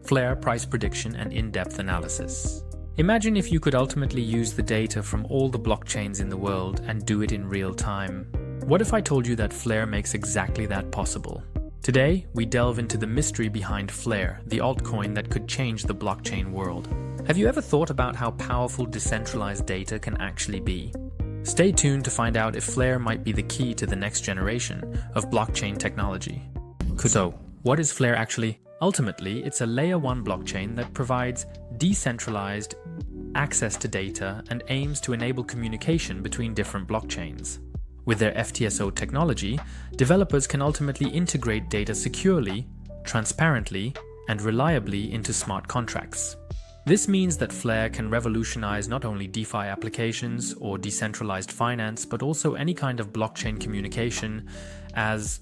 Flare, price prediction, and in-depth analysis. Imagine if you could ultimately use the data from all the blockchains in the world and do it in real time. What if I told you that Flare makes exactly that possible? Today, we delve into the mystery behind Flare, the altcoin that could change the blockchain world. Have you ever thought about how powerful decentralized data can actually be? Stay tuned to find out if Flare might be the key to the next generation of blockchain technology. So, what is Flare actually? Ultimately, it's a layer 1 blockchain that provides decentralized access to data and aims to enable communication between different blockchains. With their FTSO technology, developers can ultimately integrate data securely, transparently, and reliably into smart contracts. This means that Flare can revolutionize not only DeFi applications or decentralized finance, but also any kind of blockchain communication, as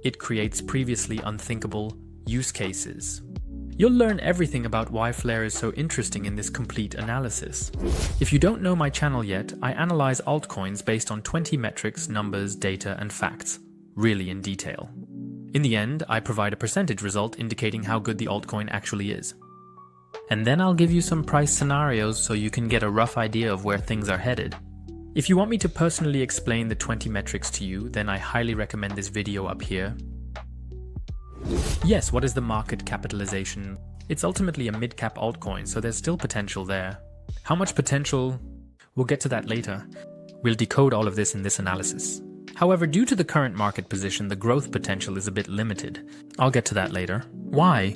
it creates previously unthinkable use cases. You'll learn everything about why Flare is so interesting in this complete analysis. If you don't know my channel yet, I analyze altcoins based on 20 metrics, numbers, data, and facts, really in detail. In the end, I provide a percentage result indicating how good the altcoin actually is. And then I'll give you some price scenarios so you can get a rough idea of where things are headed. If you want me to personally explain the 20 metrics to you, then I highly recommend this video up here. Yes, what is the market capitalization? It's ultimately a mid-cap altcoin, so there's still potential there. How much potential? We'll get to that later. We'll decode all of this in this analysis. However, due to the current market position, the growth potential is a bit limited. I'll get to that later. Why?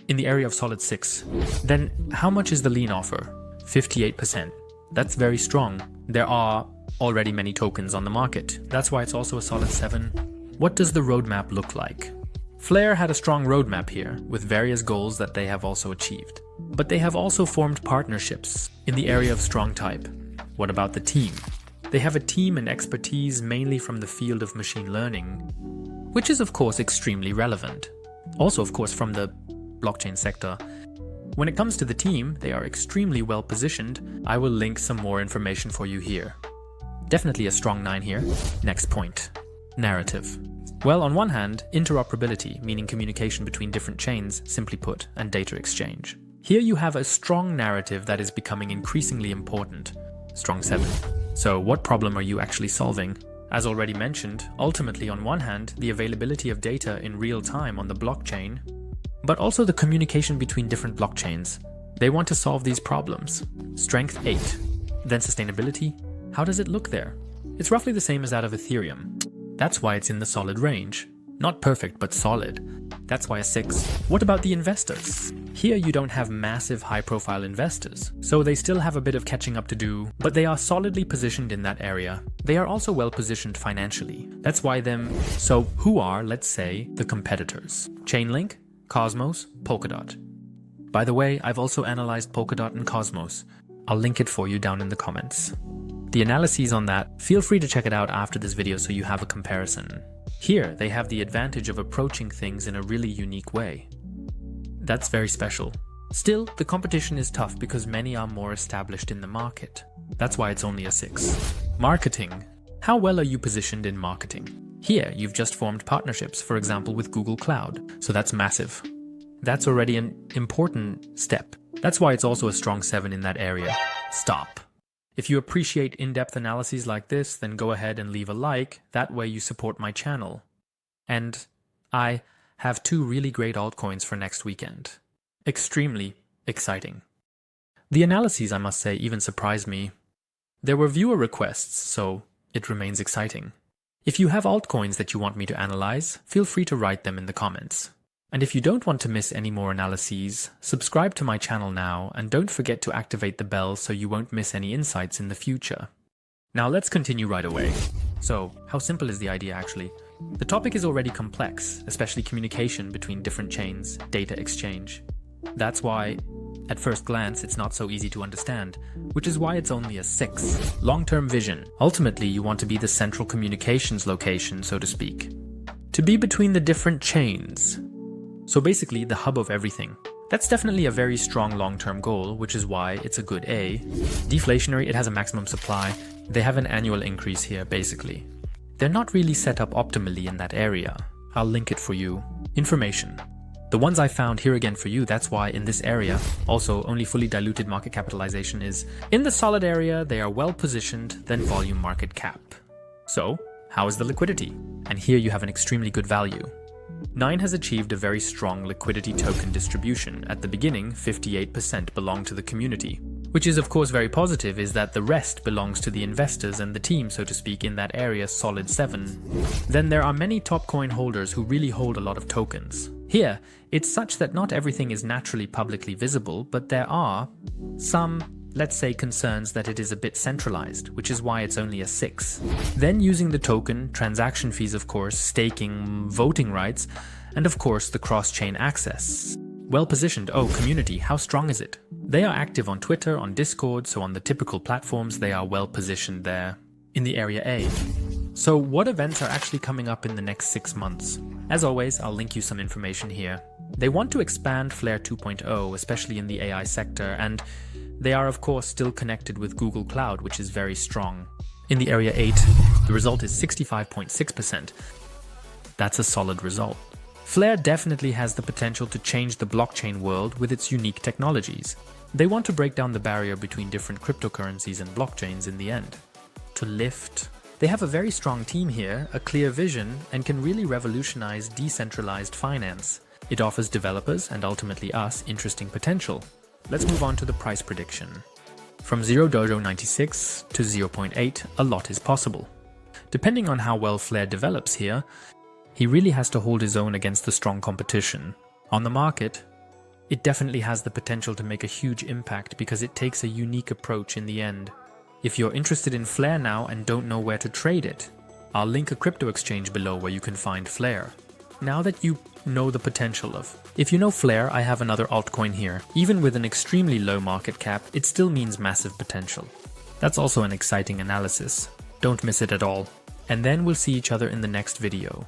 In the area of solid 6. Then how much is the lean offer? 58%. That's very strong. There are already many tokens on the market. That's why it's also a solid 7. What does the roadmap look like? Flare had a strong roadmap here, with various goals that they have also achieved. But they have also formed partnerships in the area of strong type. What about the team? They have a team and expertise mainly from the field of machine learning, which is of course extremely relevant. Also of course from the blockchain sector. When it comes to the team, they are extremely well positioned. I will link some more information for you here. Definitely a strong 9 here. Next point. Narrative. Well, on one hand, interoperability, meaning communication between different chains, simply put, and data exchange. Here you have a strong narrative that is becoming increasingly important. Strong 7. So what problem are you actually solving? As already mentioned, ultimately on one hand, the availability of data in real time on the blockchain, but also the communication between different blockchains. They want to solve these problems. Strength 8. Then sustainability. How does it look there? It's roughly the same as that of Ethereum. That's why it's in the solid range. Not perfect, but solid. That's why a 6. What about the investors? Here you don't have massive high-profile investors, so they still have a bit of catching up to do, but they are solidly positioned in that area. They are also well positioned financially. That's why them. So who are, let's say, the competitors? Chainlink, Cosmos, Polkadot. By the way, I've also analyzed Polkadot and Cosmos. I'll link it for you down in the comments. The analyses on that, feel free to check it out after this video so you have a comparison. Here, they have the advantage of approaching things in a really unique way. That's very special. Still, the competition is tough because many are more established in the market. That's why it's only a 6. Marketing. How well are you positioned in marketing? Here, you've just formed partnerships, for example, with Google Cloud, so that's massive. That's already an important step. That's why it's also a strong 7 in that area. Stop. If you appreciate in-depth analyses like this, then go ahead and leave a like, that way you support my channel. And I have 2 really great altcoins for next weekend. Extremely exciting. The analyses, I must say, even surprised me. There were viewer requests, so it remains exciting. If you have altcoins that you want me to analyze, feel free to write them in the comments. And if you don't want to miss any more analyses, subscribe to my channel now and don't forget to activate the bell so you won't miss any insights in the future. Now let's continue right away. So, how simple is the idea actually? The topic is already complex, especially communication between different chains, data exchange. That's why, at first glance, it's not so easy to understand, which is why it's only a 6. Long-term vision. Ultimately, you want to be the central communications location, so to speak. To be between the different chains. So basically, the hub of everything. That's definitely a very strong long-term goal, which is why it's a good A. Deflationary, it has a maximum supply. They have an annual increase here, basically. They're not really set up optimally in that area. I'll link it for you. Information. The ones I found here again for you, that's why in this area, also only fully diluted market capitalization is in the solid area, they are well positioned, then volume market cap. So, how is the liquidity? And here you have an extremely good value. 9 has achieved a very strong liquidity token distribution. At the beginning, 58% belong to the community, which is of course very positive, is that the rest belongs to the investors and the team, so to speak, in that area, solid 7. Then there are many top coin holders who really hold a lot of tokens. Here, it's such that not everything is naturally publicly visible, but there are some, let's say, concerns that it is a bit centralized, which is why it's only a 6. Then using the token, transaction fees of course, staking, voting rights, and of course the cross-chain access. Well positioned. Oh, community, how strong is it? They are active on Twitter, on Discord, so on the typical platforms they are well positioned there. In the area A. So what events are actually coming up in the next 6 months? As always, I'll link you some information here. They want to expand Flare 2.0, especially in the AI sector, and they are of course still connected with Google Cloud, which is very strong. In the area 8, the result is 65.6%. That's a solid result. Flare definitely has the potential to change the blockchain world with its unique technologies. They want to break down the barrier between different cryptocurrencies and blockchains in the end. To lift. They have a very strong team here, a clear vision, and can really revolutionize decentralized finance. It offers developers, and ultimately us, interesting potential. Let's move on to the price prediction. From 0.96 to 0.8, a lot is possible. Depending on how well Flare develops here, he really has to hold his own against the strong competition. On the market, it definitely has the potential to make a huge impact because it takes a unique approach in the end. If you're interested in Flare now and don't know where to trade it, I'll link a crypto exchange below where you can find Flare. Now that you know the potential of. If you know Flare, I have another altcoin here. Even with an extremely low market cap, it still means massive potential. That's also an exciting analysis. Don't miss it at all. And then we'll see each other in the next video.